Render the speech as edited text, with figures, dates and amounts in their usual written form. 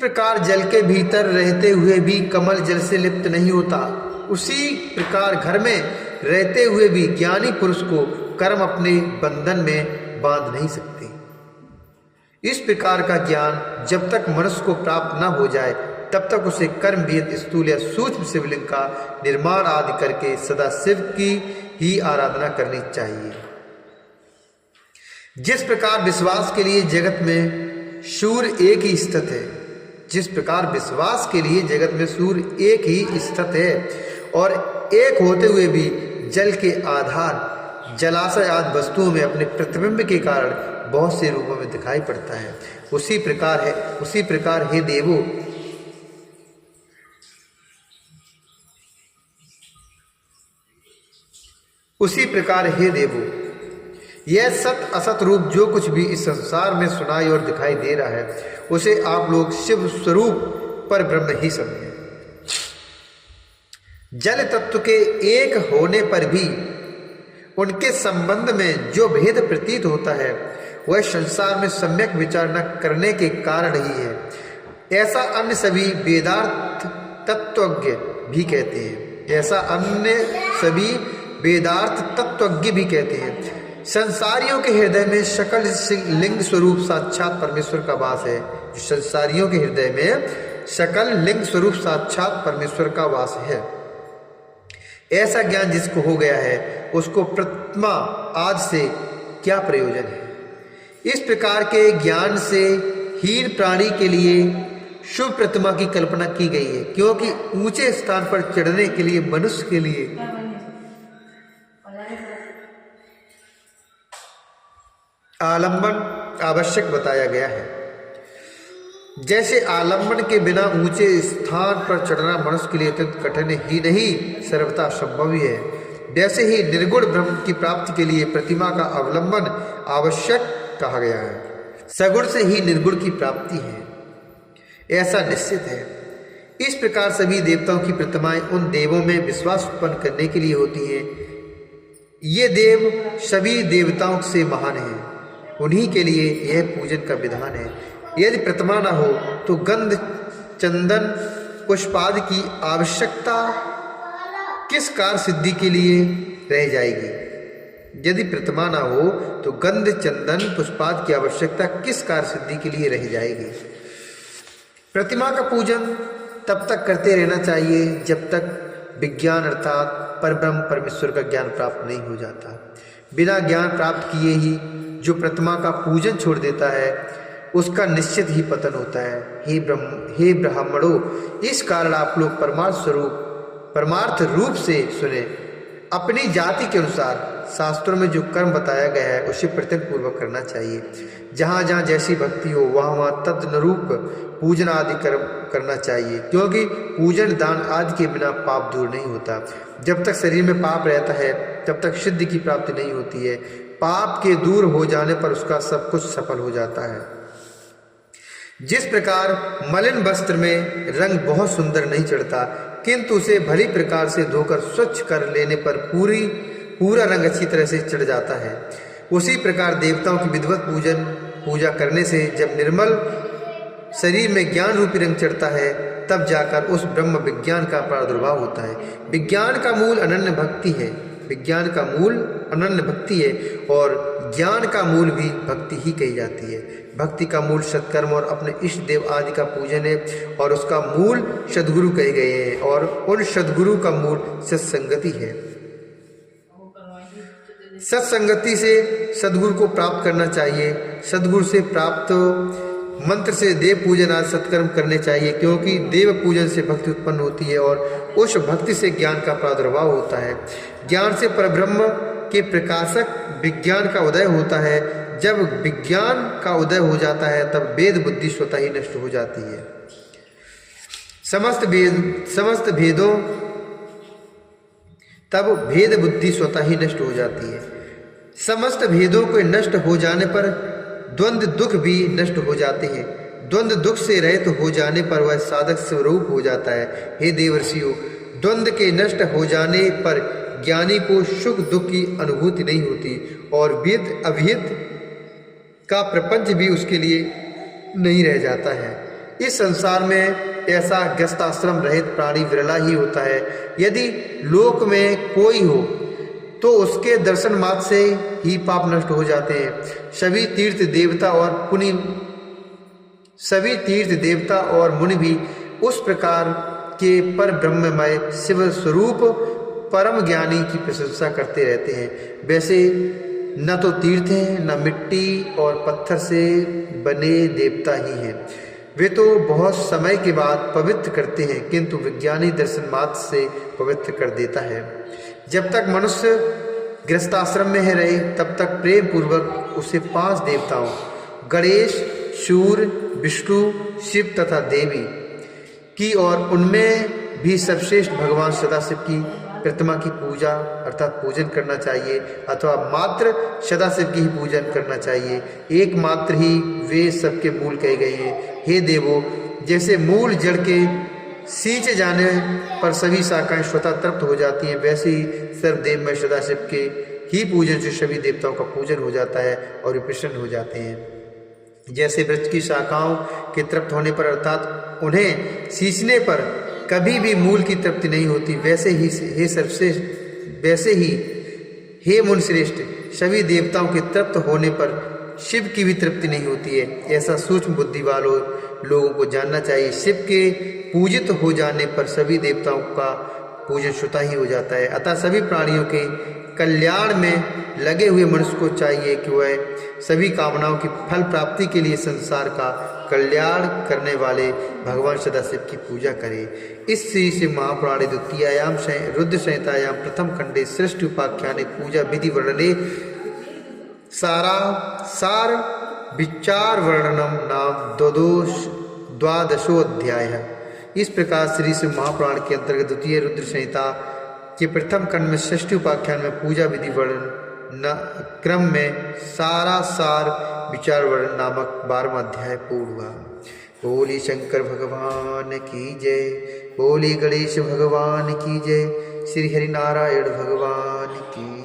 प्रकार जल के भीतर रहते हुए भी कमल जल से लिप्त नहीं होता, उसी प्रकार घर में रहते हुए भी ज्ञानी पुरुष को कर्म अपने बंधन में बांध नहीं सकते। इस प्रकार का ज्ञान जब तक मनुष्य को प्राप्त न हो जाए तब तक उसे कर्म भेद स्थूल या सूक्ष्म शिवलिंग का निर्माण आदि करके सदा शिव की ही आराधना करनी चाहिए। जिस प्रकार विश्वास के लिए जगत में सूर्य एक ही स्थित है, जिस प्रकार विश्वास के लिए जगत में सूर्य एक ही स्थित है और एक होते हुए भी जल के आधार जलाशय आदि वस्तुओं में अपने प्रतिबिंब के कारण बहुत से रूपों में दिखाई पड़ता है, उसी प्रकार हे देवो, यह सत असत रूप जो कुछ भी इस संसार में सुनाई और दिखाई दे रहा है उसे आप लोग शिव स्वरूप पर ब्रह्म ही समझें। जल तत्व के एक होने पर भी उनके संबंध में जो भेद प्रतीत होता है वह संसार में सम्यक विचार न करने के कारण ही है। ऐसा अन्य सभी वेदार्थ तत्वज्ञ भी कहते हैं। संसारियों के हृदय में सकल लिंग स्वरूप साक्षात परमेश्वर का वास है। संसारियों के हृदय में सकल लिंग स्वरूप साक्षात परमेश्वर का वास है। ऐसा ज्ञान जिसको हो गया है उसको प्रतिमा आज से क्या प्रयोजन है। इस प्रकार के ज्ञान से हीन प्राणी के लिए शुभ प्रतिमा की कल्पना की गई है, क्योंकि ऊंचे स्थान पर चढ़ने के लिए मनुष्य के लिए आलंबन आवश्यक बताया गया है। जैसे आलंबन के बिना ऊंचे स्थान पर चढ़ना मनुष्य के लिए अत्यंत कठिन ही नहीं सर्वथा संभव ही है, वैसे ही निर्गुण ब्रह्म की प्राप्ति के लिए प्रतिमा का अवलंबन आवश्यक कहा गया है। सगुण से ही निर्गुण की प्राप्ति है, ऐसा निश्चित है। इस प्रकार सभी देवताओं की प्रतिमाएं उन देवों में विश्वास उत्पन्न करने के लिए होती हैं। ये देव सभी देवताओं से महान हैं, उन्हीं के लिए यह पूजन का विधान है। यदि प्रतिमा न हो तो गंध चंदन पुष्पादि की आवश्यकता किस कार्य सिद्धि के लिए रह जाएगी। यदि प्रतिमा न हो तो गंध चंदन पुष्पादि की आवश्यकता किस कार्य सिद्धि के लिए रह जाएगी। प्रतिमा का पूजन तब तक करते रहना चाहिए जब तक विज्ञान अर्थात परब्रह्म परमेश्वर का ज्ञान प्राप्त नहीं हो जाता। बिना ज्ञान प्राप्त किए ही जो प्रतिमा का पूजन छोड़ देता है उसका निश्चित ही पतन होता है। हे ब्राह्मणों, इस कारण आप लोग परमार्थ रूप से सुने। अपनी जाति के अनुसार शास्त्रों में जो कर्म बताया गया है उसे प्रत्यक्ष पूर्वक करना चाहिए। जहाँ जहाँ जैसी भक्ति हो वहाँ वहाँ तदनुरूप पूजन आदि कर्म करना चाहिए, क्योंकि पूजन दान आदि के बिना पाप दूर नहीं होता। जब तक शरीर में पाप रहता है तब तक सिद्धि की प्राप्ति नहीं होती है। पाप के दूर हो जाने पर उसका सब कुछ सफल हो जाता है। जिस प्रकार मलिन वस्त्र में रंग बहुत सुंदर नहीं चढ़ता, किंतु उसे भली प्रकार से धोकर स्वच्छ कर लेने पर पूरा रंग अच्छी तरह से चढ़ जाता है, उसी प्रकार देवताओं की विधिवत पूजा करने से जब निर्मल शरीर में ज्ञान रूपी रंग चढ़ता है तब जाकर उस ब्रह्म विज्ञान का प्रादुर्भाव होता है। विज्ञान का मूल अनन्य भक्ति है और ज्ञान का मूल भी भक्ति ही कही जाती है। भक्ति का मूल सत्कर्म और अपने इष्ट देव आदि का पूजन है और उसका मूल सद्गुरु कहे गए हैं और उन सद्गुरु का मूल सत्संगति है। सत्संगति से सद्गुरु को प्राप्त करना चाहिए। सद्गुरु से प्राप्त मंत्र से देव पूजन आदि सत्कर्म करने चाहिए, क्योंकि देव पूजन से भक्ति उत्पन्न होती है और उस भक्ति से ज्ञान का प्रादुर्भाव होता है। ज्ञान से परब्रह्म के प्रकाशक विज्ञान का उदय होता है। जब विज्ञान का उदय हो जाता है तब वेद बुद्धि स्वतः ही नष्ट हो जाती है। समस्त भेदों तब भेद बुद्धि स्वतः ही नष्ट हो जाती है। समस्त भेदों को नष्ट हो जाने पर द्वंद्व दुख भी नष्ट हो जाते हैं। द्वंद्व दुख से रहित हो जाने पर वह साधक स्वरूप हो जाता है। हे देवर्षियों, द्वंद्व के नष्ट हो जाने पर ज्ञानी को सुख दुख की अनुभूति नहीं होती और विहित अविहित का प्रपंच भी उसके लिए नहीं रह जाता है। इस संसार में ऐसा गृहस्थाश्रम रहित प्राणी विरला ही होता है। यदि लोक में कोई हो तो उसके दर्शन मात्र से ही पाप नष्ट हो जाते हैं। सभी तीर्थ देवता और मुनि भी उस प्रकार के पर ब्रह्ममय शिव स्वरूप परम ज्ञानी की प्रशंसा करते रहते हैं। वैसे न तो तीर्थ हैं, न मिट्टी और पत्थर से बने देवता ही हैं। वे तो बहुत समय के बाद पवित्र करते हैं, किंतु विज्ञानी दर्शन मात्र से पवित्र कर देता है। जब तक मनुष्य गृहस्थाश्रम में रहे तब तक प्रेम पूर्वक उसे 5 देवताओं गणेश, सूर्य, विष्णु, शिव तथा देवी की और उनमें भी सर्वश्रेष्ठ भगवान सदाशिव की प्रतिमा की पूजा अर्थात पूजन करना चाहिए, अथवा मात्र सदाशिव की ही पूजन करना चाहिए। एकमात्र ही वे सबके मूल कहे गए हैं। हे देवो, जैसे मूल जड़ के सींचे जाने पर सभी शाखाएं स्वतः तृप्त हो जाती हैं, वैसे ही सर्वदेव में सदाशिव के ही पूजन से सभी देवताओं का पूजन हो जाता है और वे प्रसन्न हो जाते हैं। जैसे वृक्ष की शाखाओं के तृप्त होने पर अर्थात उन्हें सींचने पर कभी भी मूल की तृप्ति नहीं होती, वैसे ही हे मुनिश्रेष्ठ, सभी देवताओं के तृप्त होने पर शिव की भी तृप्ति नहीं होती है। ऐसा सूक्ष्म बुद्धि वालों लोगों को जानना चाहिए। शिव के पूजित हो जाने पर सभी देवताओं का पूजन स्वतः ही हो जाता है। अतः सभी प्राणियों के कल्याण में लगे हुए मनुष्य को चाहिए कि वह सभी कामनाओं की फल प्राप्ति के लिए संसार का कल्याण करने वाले भगवान सदाशिव की पूजा करे। इस श्री शिव महापुराणे द्वितीयायाम रुद्र संहितायां प्रथम खंडे सृष्टि उपाख्याने पूजा विधि वर्णने सार विचार वर्णनम नाम द्वादशोऽध्याय। इस प्रकार श्री शिव महापुराण के अंतर्गत द्वितीय रुद्र संहिता के प्रथम खंड में षष्ठी उपाख्यान में पूजा विधि वर्णन क्रम में सार विचार वर्णन नामक 12वां अध्याय पूर्ण हुआ। बोली शंकर भगवान की जय, बोली गणेश भगवान की जय, श्री हरि नारायण भगवान की